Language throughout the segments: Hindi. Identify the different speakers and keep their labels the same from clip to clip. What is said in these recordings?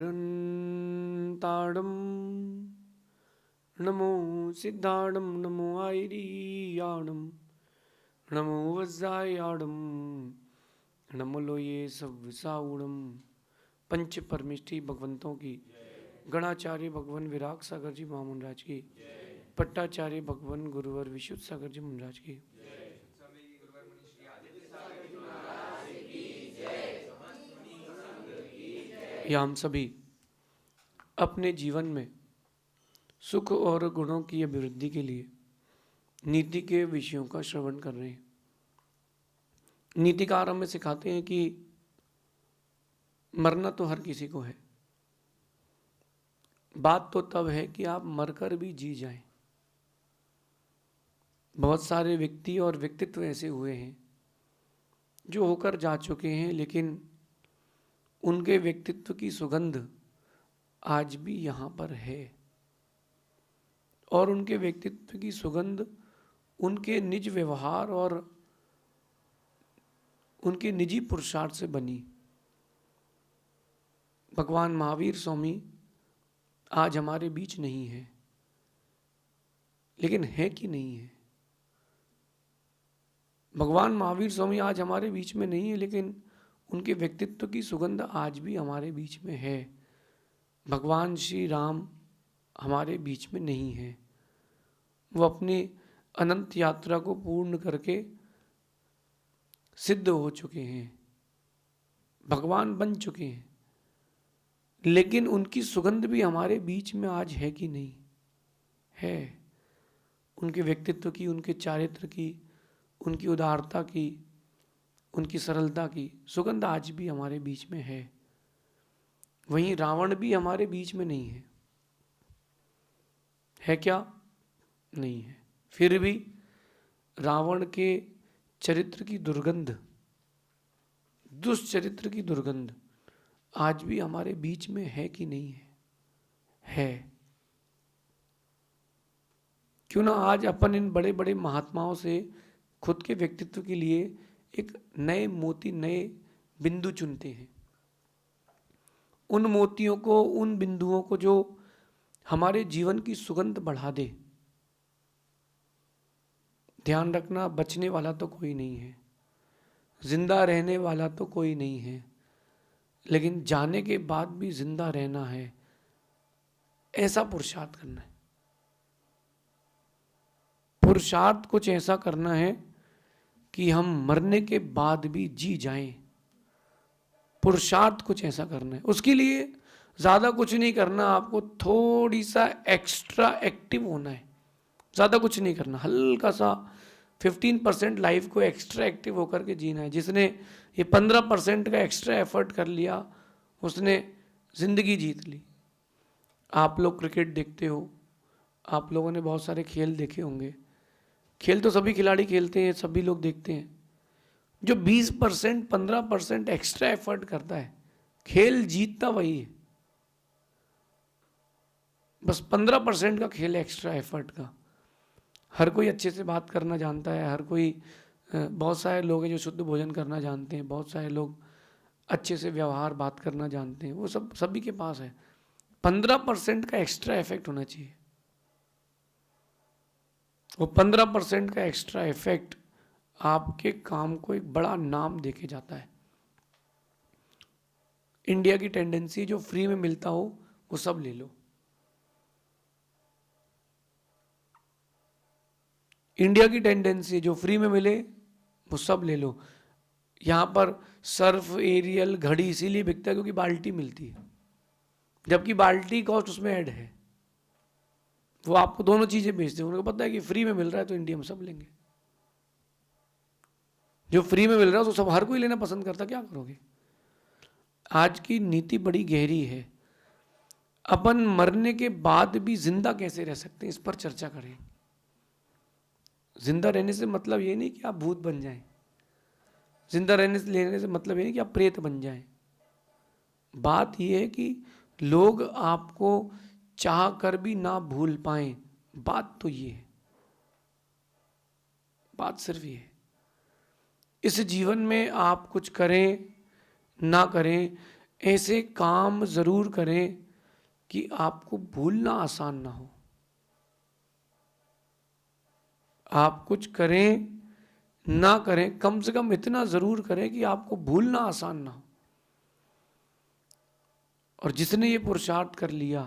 Speaker 1: रन्ताडं नमो सिद्धाडं नमो आयरियाडं नमो वज्रायाडं नमो लोये सव्विसाऊडं। पंच परमिष्टि भगवंतों की, गणाचार्य भगवान विराग सागर जी महामुनराज की, पट्टाचार्य भगवान गुरुवर विशुद्ध सागर जी महाराज की, या हम सभी अपने जीवन में सुख और गुणों की अभिवृद्धि के लिए नीति के विषयों का श्रवण कर रहे हैं। नीतिकार हमें सिखाते हैं कि मरना तो हर किसी को है, बात तो तब है कि आप मरकर भी जी जाएं। बहुत सारे व्यक्ति और व्यक्तित्व ऐसे हुए हैं जो होकर जा चुके हैं, लेकिन उनके व्यक्तित्व की सुगंध आज भी यहाँ पर है और उनके व्यक्तित्व की सुगंध उनके निज व्यवहार और उनके निजी पुरुषार्थ से बनी। भगवान महावीर स्वामी आज हमारे बीच नहीं है, लेकिन है कि नहीं है? भगवान महावीर स्वामी आज हमारे बीच में नहीं है, लेकिन उनके व्यक्तित्व की सुगंध आज भी हमारे बीच में है। भगवान श्री राम हमारे बीच में नहीं है, वो अपनी अनंत यात्रा को पूर्ण करके सिद्ध हो चुके हैं, भगवान बन चुके हैं, लेकिन उनकी सुगंध भी हमारे बीच में आज है कि नहीं है? उनके व्यक्तित्व की, उनके चारित्र की, उनकी उदारता की, उनकी सरलता की सुगंध आज भी हमारे बीच में है। वहीं रावण भी हमारे बीच में नहीं है क्या? नहीं है। फिर भी रावण के चरित्र की दुर्गंध, दुष्चरित्र की दुर्गंध आज भी हमारे बीच में है कि नहीं है? है। क्यों ना आज अपन इन बड़े बड़े महात्माओं से खुद के व्यक्तित्व के लिए एक नए मोती, नए बिंदु चुनते हैं। उन मोतियों को, उन बिंदुओं को जो हमारे जीवन की सुगंध बढ़ा दे। ध्यान रखना, बचने वाला तो कोई नहीं है, जिंदा रहने वाला तो कोई नहीं है, लेकिन जाने के बाद भी जिंदा रहना है, ऐसा पुरुषार्थ करना है। पुरुषार्थ कुछ ऐसा करना है कि हम मरने के बाद भी जी जाएं। पुरुषार्थ कुछ ऐसा करना है। उसके लिए ज़्यादा कुछ नहीं करना, आपको थोड़ी सा एक्स्ट्रा एक्टिव होना है। ज़्यादा कुछ नहीं करना, हल्का सा 15% लाइफ को एक्स्ट्रा एक्टिव होकर के जीना है। जिसने ये 15% का एक्स्ट्रा एफर्ट कर लिया, उसने ज़िंदगी जीत ली। आप लोग क्रिकेट देखते हो, आप लोगों ने बहुत सारे खेल देखे होंगे। खेल तो सभी खिलाड़ी खेलते हैं, सभी लोग देखते हैं। जो 20%, 15% एक्स्ट्रा एफर्ट करता है, खेल जीतता वही है। बस 15% का खेल एक्स्ट्रा एफर्ट का। हर कोई अच्छे से बात करना जानता है, हर कोई, बहुत सारे लोग हैं जो शुद्ध भोजन करना जानते हैं, बहुत सारे लोग अच्छे से व्यवहार बात करना जानते हैं, वो सब सभी के पास है। 15% का एक्स्ट्रा इफेक्ट होना चाहिए। वो 15% का एक्स्ट्रा इफेक्ट आपके काम को एक बड़ा नाम देके जाता है। इंडिया की टेंडेंसी, जो फ्री में मिलता हो वो सब ले लो। इंडिया की टेंडेंसी, जो फ्री में मिले वो सब ले लो। यहाँ पर सर्फ, एरियल, घड़ी इसीलिए बिकता है क्योंकि बाल्टी मिलती है, जबकि बाल्टी कॉस्ट उसमें ऐड है। वो आपको दोनों चीजें बेचते हैं, उनको पता है कि फ्री में मिल रहा है तो इंडिया में सब लेंगे। जो फ्री में मिल रहा है तो सब, हर कोई लेना पसंद करता, क्या करोगे? आज की नीति बड़ी गहरी है। अपन मरने के बाद भी जिंदा कैसे रह सकते हैं, इस पर चर्चा करें। जिंदा रहने से मतलब ये नहीं कि आप भूत बन जाएं। जिंदा लेने से मतलब ये नहीं कि आप प्रेत बन जाएं। बात यह है कि लोग आपको चाह कर भी ना भूल पाएं। बात तो ये है, बात सिर्फ ये है। इस जीवन में आप कुछ करें ना करें, ऐसे काम जरूर करें कि आपको भूलना आसान ना हो। आप कुछ करें ना करें, कम से कम इतना जरूर करें कि आपको भूलना आसान ना हो। और जिसने ये पुरुषार्थ कर लिया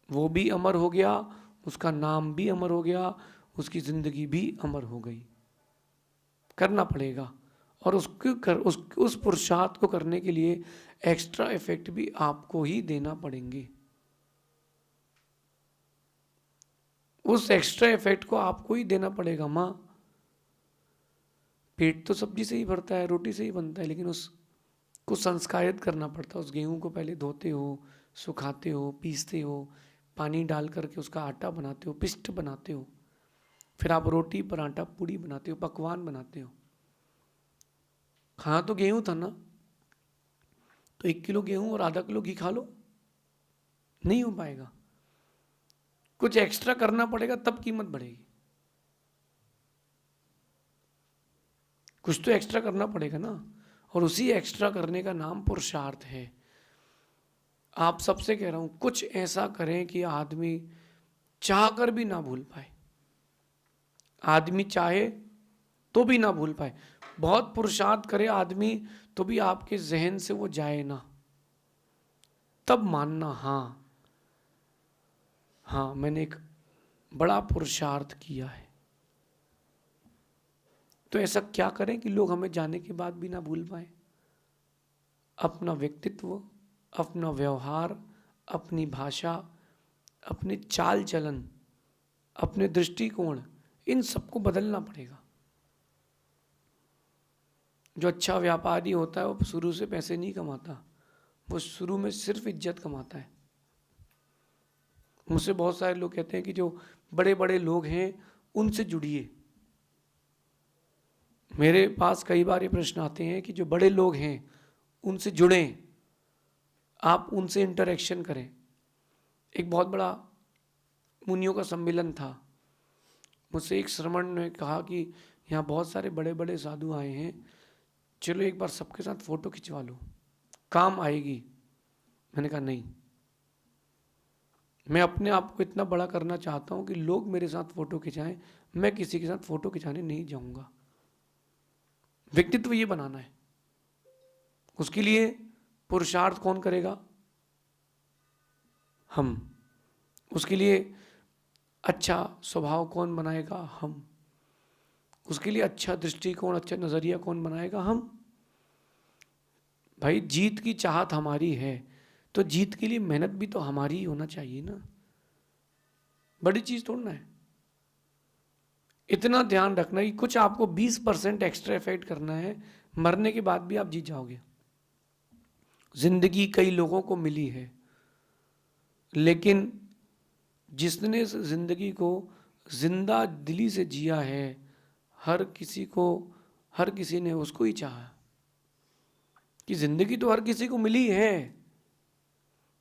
Speaker 1: वो भी अमर हो गया, उसका नाम भी अमर हो गया, उसकी जिंदगी भी अमर हो गई। करना पड़ेगा। और उस पुरुषार्थ को करने के लिए एक्स्ट्रा इफेक्ट भी आपको ही देना पड़ेंगे। उस एक्स्ट्रा इफेक्ट को आपको ही देना पड़ेगा। माँ, पेट तो सब्जी से ही भरता है, रोटी से ही बनता है, लेकिन उसको संस्कारित करना पड़ता है। उस गेहूं को पहले धोते हो, सुखाते हो, पीसते हो, पानी डाल करके उसका आटा बनाते हो, पिष्ट बनाते हो, फिर आप रोटी, पराठा, पूड़ी बनाते हो, पकवान बनाते हो। खाना तो गेहूं था ना, तो 1 किलो गेहूं और आधा किलो घी खा लो, नहीं हो पाएगा। कुछ एक्स्ट्रा करना पड़ेगा, तब कीमत बढ़ेगी। कुछ तो एक्स्ट्रा करना पड़ेगा ना, और उसी एक्स्ट्रा करने का नाम पुरुषार्थ है। आप सबसे कह रहा हूं, कुछ ऐसा करें कि आदमी चाहकर भी ना भूल पाए। आदमी चाहे तो भी ना भूल पाए। बहुत पुरुषार्थ करे आदमी तो भी आपके जहन से वो जाए ना, तब मानना हाँ, हाँ मैंने एक बड़ा पुरुषार्थ किया है। तो ऐसा क्या करें कि लोग हमें जाने के बाद भी ना भूल पाए? अपना व्यक्तित्व, अपना व्यवहार, अपनी भाषा, अपने चाल चलन, अपने दृष्टिकोण, इन सबको बदलना पड़ेगा। जो अच्छा व्यापारी होता है वो शुरू से पैसे नहीं कमाता, वो शुरू में सिर्फ इज्जत कमाता है। मुझसे बहुत सारे लोग कहते हैं कि जो बड़े बड़े लोग हैं उनसे जुड़िए। मेरे पास कई बार ये प्रश्न आते हैं कि जो बड़े लोग हैं उनसे जुड़ें, आप उनसे इंटरेक्शन करें। एक बहुत बड़ा मुनियों का सम्मेलन था। मुझसे एक श्रमण ने कहा कि यहाँ बहुत सारे बड़े बड़े साधु आए हैं, चलो एक बार सबके साथ फोटो खिंचवा लो, काम आएगी। मैंने कहा नहीं, मैं अपने आप को इतना बड़ा करना चाहता हूँ कि लोग मेरे साथ फोटो खिंचाएं, मैं किसी के साथ फोटो खिंचाने नहीं जाऊँगा। व्यक्तित्व ये बनाना है। उसके लिए पुरुषार्थ कौन करेगा? हम। उसके लिए अच्छा स्वभाव कौन बनाएगा? हम। उसके लिए अच्छा दृष्टिकोण, अच्छा नजरिया कौन बनाएगा? हम। भाई जीत की चाहत हमारी है, तो जीत के लिए मेहनत भी तो हमारी ही होना चाहिए ना। बड़ी चीज थोड़ा ना है। इतना ध्यान रखना कि कुछ आपको 20% एक्स्ट्रा इफेक्ट करना है, मरने के बाद भी आप जीत जाओगे। जिंदगी कई लोगों को मिली है, लेकिन जिसने इस जिंदगी को जिंदा दिली से जिया है, हर किसी ने उसको ही चाहा। कि जिंदगी तो हर किसी को मिली है,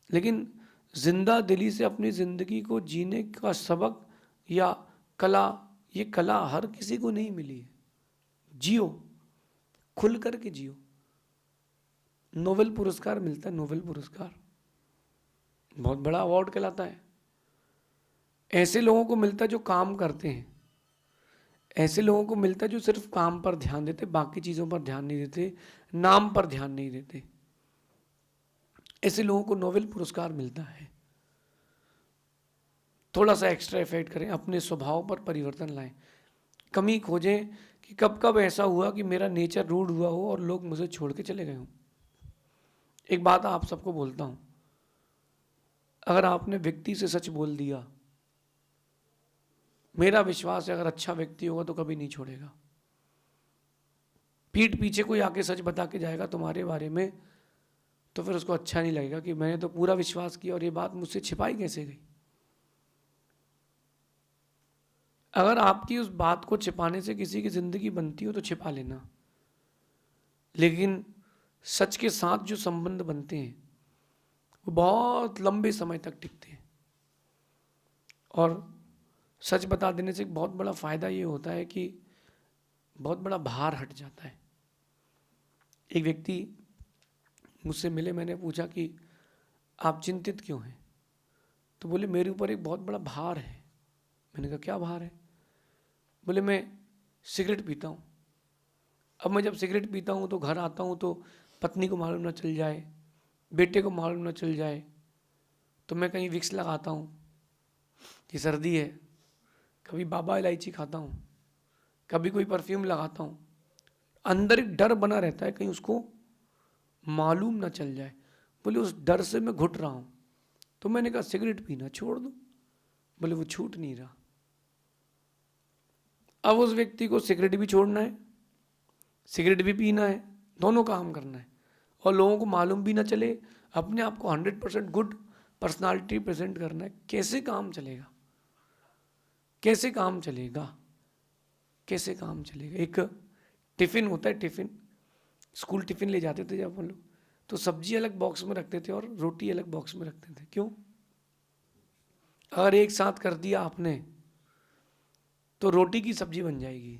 Speaker 1: लेकिन जिंदा दिली से अपनी जिंदगी को जीने का सबक या कला, ये कला हर किसी को नहीं मिली है। जियो, खुल करके जियो। नोबेल पुरस्कार मिलता है, नोबेल पुरस्कार बहुत बड़ा अवार्ड कहलाता है। ऐसे लोगों को मिलता है जो काम करते हैं, ऐसे लोगों को मिलता है जो सिर्फ काम पर ध्यान देते, बाकी चीजों पर ध्यान नहीं देते, नाम पर ध्यान नहीं देते। ऐसे लोगों को नोबेल पुरस्कार मिलता है। थोड़ा सा एक्स्ट्रा इफेक्ट करें, अपने स्वभाव पर परिवर्तन लाएं, कमी खोजें कि कब कब ऐसा हुआ कि मेरा नेचर रूड हुआ हो और लोग मुझे छोड़ के चले गए हों। एक बात आप सबको बोलता हूं, अगर आपने व्यक्ति से सच बोल दिया, मेरा विश्वास है अगर अच्छा व्यक्ति होगा तो कभी नहीं छोड़ेगा। पीठ पीछे कोई आके सच बता के जाएगा तुम्हारे बारे में, तो फिर उसको अच्छा नहीं लगेगा कि मैंने तो पूरा विश्वास किया और ये बात मुझसे छिपाई कैसे गई। अगर आपकी उस बात को छिपाने से किसी की जिंदगी बनती हो तो छिपा लेना, लेकिन सच के साथ जो संबंध बनते हैं वो बहुत लंबे समय तक टिकते हैं। और सच बता देने से एक बहुत बड़ा फायदा ये होता है कि बहुत बड़ा भार हट जाता है। एक व्यक्ति मुझसे मिले, मैंने पूछा कि आप चिंतित क्यों हैं? तो बोले मेरे ऊपर एक बहुत बड़ा भार है। मैंने कहा क्या भार है? बोले मैं सिगरेट पीता हूँ। अब मैं जब सिगरेट पीता हूँ तो घर आता हूँ तो पत्नी को मालूम ना चल जाए, बेटे को मालूम ना चल जाए, तो मैं कहीं विक्स लगाता हूँ कि सर्दी है, कभी बाबा इलायची खाता हूँ, कभी कोई परफ्यूम लगाता हूँ। अंदर एक डर बना रहता है कहीं उसको मालूम ना चल जाए। बोले उस डर से मैं घुट रहा हूँ। तो मैंने कहा सिगरेट पीना छोड़ दो। बोले वो छूट नहीं रहा। अब उस व्यक्ति को सिगरेट भी छोड़ना है, सिगरेट भी पीना है, दोनों काम करना है, और लोगों को मालूम भी ना चले, अपने आप को 100% गुड पर्सनालिटी प्रेजेंट करना है। कैसे काम चलेगा? कैसे काम चलेगा? कैसे काम चलेगा? एक टिफिन होता है, टिफिन, स्कूल टिफिन ले जाते थे जब हम लोग, तो सब्जी अलग बॉक्स में रखते थे और रोटी अलग बॉक्स में रखते थे। क्यों? अगर एक साथ कर दिया आपने तो रोटी की सब्जी बन जाएगी।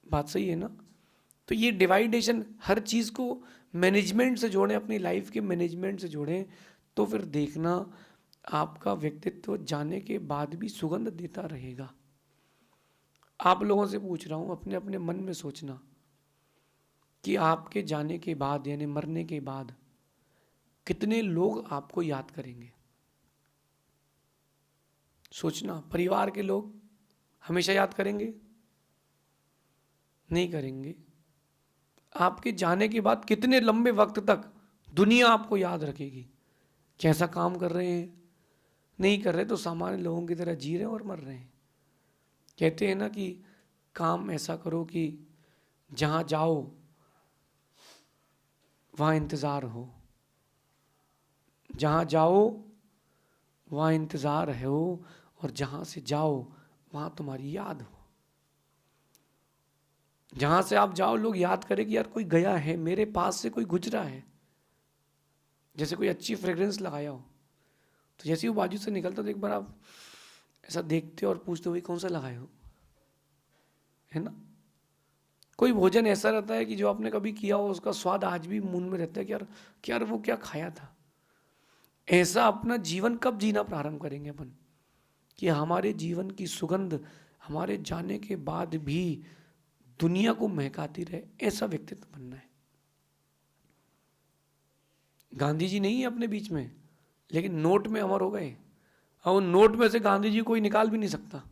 Speaker 1: बात सही है ना? तो ये डिवाइडेशन, हर चीज़ को मैनेजमेंट से जोड़ें, अपनी लाइफ के मैनेजमेंट से जोड़ें, तो फिर देखना आपका व्यक्तित्व जाने के बाद भी सुगंध देता रहेगा। आप लोगों से पूछ रहा हूँ, अपने अपने मन में सोचना कि आपके जाने के बाद यानी मरने के बाद कितने लोग आपको याद करेंगे। सोचना, परिवार के लोग हमेशा याद करेंगे? नहीं करेंगे। आपके जाने के बाद कितने लंबे वक्त तक दुनिया आपको याद रखेगी, कैसा काम कर रहे हैं, नहीं कर रहे तो सामान्य लोगों की तरह जी रहे हैं और मर रहे हैं। कहते हैं ना कि काम ऐसा करो कि जहाँ जाओ वहाँ इंतज़ार हो, जहाँ जाओ वहाँ इंतज़ार है हो, और जहाँ से जाओ वहाँ तुम्हारी याद हो। जहाँ से आप जाओ लोग याद करें कि यार कोई गया है, मेरे पास से कोई गुजरा है। जैसे कोई अच्छी फ्रेग्रेंस लगाया हो, तो जैसे ही वो बाजू से निकलता तो एक बार आप ऐसा देखते हो और पूछते हो कौन सा लगाए हो, है ना? कोई भोजन ऐसा रहता है कि जो आपने कभी किया हो उसका स्वाद आज भी मुंह में रहता है कि यार वो क्या खाया था। ऐसा अपना जीवन कब जीना प्रारंभ करेंगे अपन कि हमारे जीवन की सुगंध हमारे जाने के बाद भी दुनिया को महकाती रहे? ऐसा व्यक्तित्व बनना है। गांधी जी नहीं है अपने बीच में, लेकिन नोट में अमर हो गए, और उन नोट में से गांधी जी कोई निकाल भी नहीं सकता।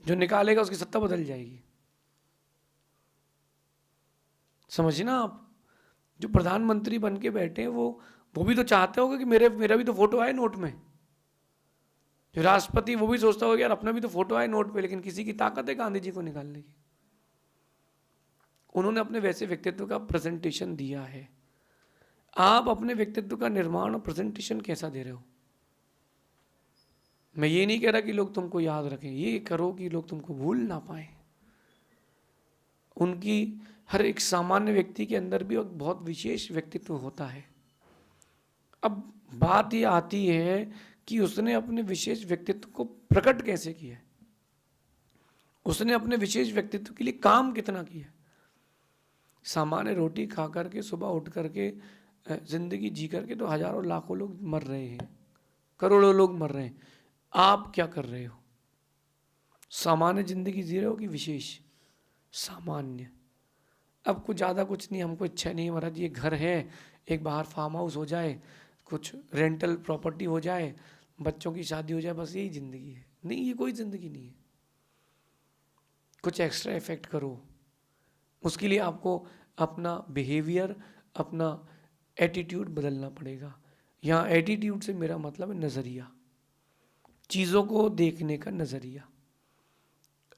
Speaker 1: जो निकालेगा उसकी सत्ता बदल जाएगी। समझना आप, जो प्रधानमंत्री बन के बैठे हैं वो भी तो चाहते होंगे कि मेरा भी तो फोटो आए नोट में। जो राष्ट्रपति वो भी सोचता होगा यार अपना भी तो फोटो आए नोट पे, लेकिन किसी की ताकत है गांधी जी को निकालने की। उन्होंने अपने वैसे व्यक्तित्व का प्रेजेंटेशन दिया है। आप अपने व्यक्तित्व का निर्माण और प्रेजेंटेशन कैसा दे रहे हो? मैं ये नहीं कह रहा कि लोग तुमको याद रखें, ये करो कि लोग तुमको भूल ना पाए। उनकी हर एक सामान्य व्यक्ति के अंदर भी एक बहुत विशेष व्यक्तित्व होता है। अब बात ये आती है कि उसने अपने विशेष व्यक्तित्व को प्रकट कैसे किया, उसने अपने विशेष व्यक्तित्व के लिए काम कितना किया। सामान्य रोटी खा करके सुबह उठ करके जिंदगी जी करके तो हजारों लाखों लोग मर रहे हैं, करोड़ों लोग मर रहे हैं। आप क्या कर रहे हो? सामान्य जिंदगी जी रहे हो कि विशेष? सामान्य। अब कुछ ज़्यादा कुछ नहीं, हमको इच्छा नहीं है महाराज ये घर है, एक बाहर फार्म हाउस हो जाए, कुछ रेंटल प्रॉपर्टी हो जाए, बच्चों की शादी हो जाए, बस यही ज़िंदगी है। नहीं, ये कोई ज़िंदगी नहीं है। कुछ एक्स्ट्रा इफेक्ट करो। उसके लिए आपको अपना बिहेवियर, अपना एटीट्यूड बदलना पड़ेगा। यहाँ एटीट्यूड से मेरा मतलब है नज़रिया, चीज़ों को देखने का नज़रिया।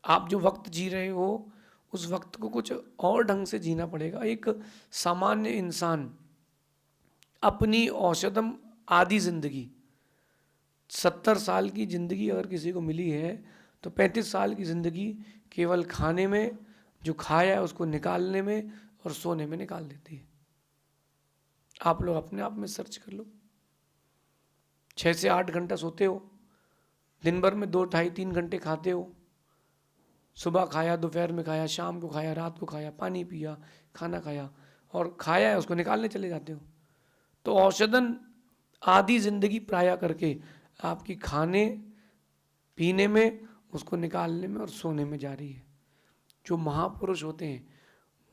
Speaker 1: आप जो वक्त जी रहे हो उस वक्त को कुछ और ढंग से जीना पड़ेगा। एक सामान्य इंसान अपनी औसतम आधी ज़िंदगी, 70 साल की ज़िंदगी अगर किसी को मिली है तो 35 साल की ज़िंदगी केवल खाने में, जो खाया है उसको निकालने में और सोने में निकाल देती है। आप लोग अपने आप में सर्च कर लो। 6 से 8 घंटा सोते हो, दिन भर में 2, ढाई, 3 घंटे खाते हो, सुबह खाया, दोपहर में खाया, शाम को खाया, रात को खाया, पानी पिया, खाना खाया और खाया है उसको निकालने चले जाते हो। तो औषधन आधी जिंदगी प्राय करके आपकी खाने पीने में, उसको निकालने में और सोने में जा रही है। जो महापुरुष होते हैं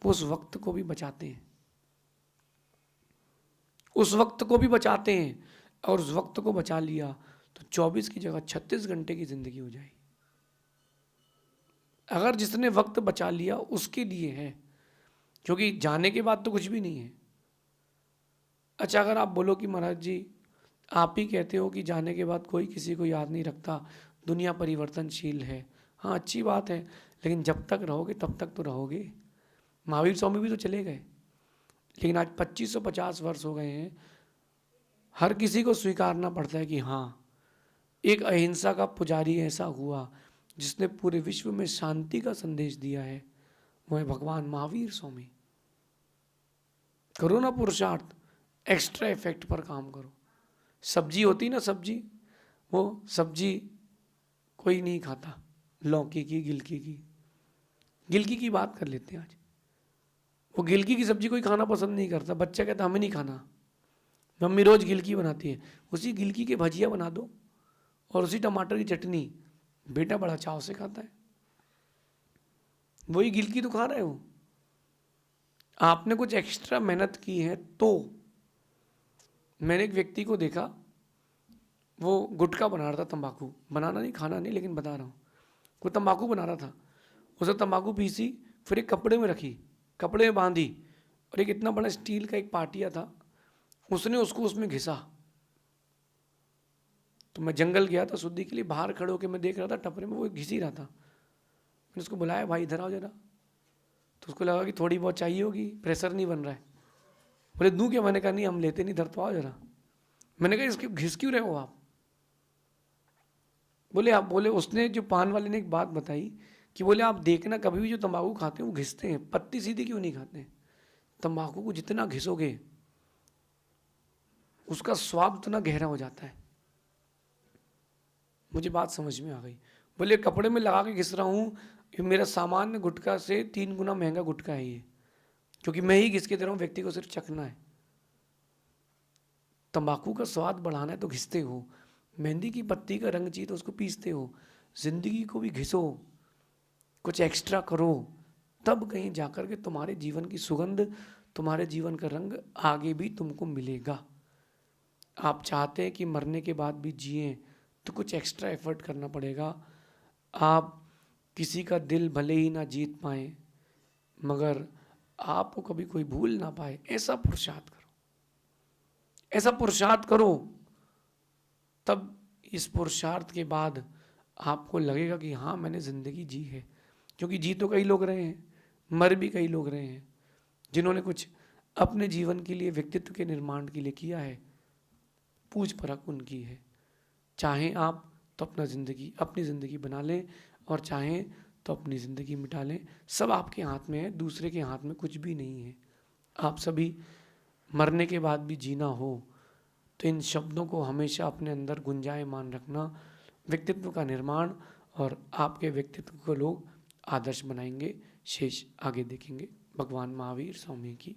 Speaker 1: वो उस वक्त को भी बचाते हैं, उस वक्त को भी बचाते हैं, और उस वक्त को बचा लिया तो 24 की जगह 36 घंटे की जिंदगी हो जाएगी। अगर जिसने वक्त बचा लिया उसके लिए है, क्योंकि जाने के बाद तो कुछ भी नहीं है। अच्छा, अगर आप बोलो कि महाराज जी आप ही कहते हो कि जाने के बाद कोई किसी को याद नहीं रखता, दुनिया परिवर्तनशील है, हाँ अच्छी बात है, लेकिन जब तक रहोगे तब तक तो रहोगे। महावीर स्वामी भी तो चले गए, लेकिन आज 2550 वर्ष हो गए हैं। हर किसी को स्वीकारना पड़ता है कि हाँ एक अहिंसा का पुजारी ऐसा हुआ जिसने पूरे विश्व में शांति का संदेश दिया है, वो है भगवान महावीर स्वामी। करो ना पुरुषार्थ, एक्स्ट्रा इफेक्ट पर काम करो। सब्जी होती ना, सब्जी, वो सब्जी कोई नहीं खाता, लौकी की, गिलकी की बात कर लेते हैं आज। वो गिलकी की सब्जी कोई खाना पसंद नहीं करता, बच्चा कहता हमें नहीं खाना, मम्मी रोज गिलकी बनाती है, उसी गिलकी के भजिया बना दो और उसी टमाटर की चटनी, बेटा बड़ा चाव से खाता है। वही गिलकी तो खा रहे हो। आपने कुछ एक्स्ट्रा मेहनत की है तो। मैंने एक व्यक्ति को देखा, वो गुटखा बना रहा था, तंबाकू बनाना नहीं, खाना नहीं, लेकिन बता रहा हूँ, वो तंबाकू बना रहा था। उसे तंबाकू पीसी, फिर एक कपड़े में रखी, कपड़े में बांधी, और एक इतना बड़ा स्टील का एक पाटिया था, उसने उसको उसमें घिसा। तो मैं जंगल गया था शुद्धि के लिए, बाहर खड़े होकर मैं देख रहा था, टपरे में वो घिस ही रहा था। मैंने उसको बुलाया, भाई इधर आओ जरा। तो उसको लगा कि थोड़ी बहुत चाहिए होगी, प्रेशर नहीं बन रहा है। बोले दूं क्या? मैंने कहा नहीं, हम लेते नहीं, इधर तो आओ जरा। मैंने कहा इसके घिस क्यों रहे हो आप? बोले आप, बोले उसने, जो पान वाले ने एक बात बताई कि बोले आप देखना कभी भी जो तंबाकू खाते हैं वो घिसते हैं, पत्ती सीधी क्यों नहीं खाते हैं? तंबाकू को जितना घिसोगे उसका स्वाद उतना गहरा हो जाता है। मुझे बात समझ में आ गई। बोले कपड़े में लगा के घिस रहा हूँ, ये मेरा सामान्य गुटखा से 3 गुना महंगा गुटखा है ये, क्योंकि मैं ही घिस के दे रहा हूँ, व्यक्ति को सिर्फ चखना है। तंबाकू का स्वाद बढ़ाना है तो घिसते हो, मेहंदी की पत्ती का रंग चाहिए तो उसको पीसते हो। जिंदगी को भी घिसो, कुछ एक्स्ट्रा करो, तब कहीं जाकर के तुम्हारे जीवन की सुगंध, तुम्हारे जीवन का रंग आगे भी तुमको मिलेगा। आप चाहते हैं कि मरने के बाद भी जिए तो कुछ एक्स्ट्रा एफर्ट करना पड़ेगा। आप किसी का दिल भले ही ना जीत पाए, मगर आपको कभी कोई भूल ना पाए, ऐसा पुरुषार्थ करो, ऐसा पुरुषार्थ करो। तब इस पुरुषार्थ के बाद आपको लगेगा कि हाँ मैंने जिंदगी जी है। क्योंकि जी तो कई लोग रहे हैं, मर भी कई लोग रहे हैं, जिन्होंने कुछ अपने जीवन के लिए, व्यक्तित्व के निर्माण के लिए किया है, पूछ परख उनकी है। चाहें आप तो अपनी ज़िंदगी बना लें, और चाहें तो अपनी ज़िंदगी मिटा लें। सब आपके हाथ में है, दूसरे के हाथ में कुछ भी नहीं है। आप सभी मरने के बाद भी जीना हो तो इन शब्दों को हमेशा अपने अंदर गुंजायमान रखना। व्यक्तित्व का निर्माण, और आपके व्यक्तित्व को लोग आदर्श बनाएंगे। शेष आगे देखेंगे। भगवान महावीर स्वामी की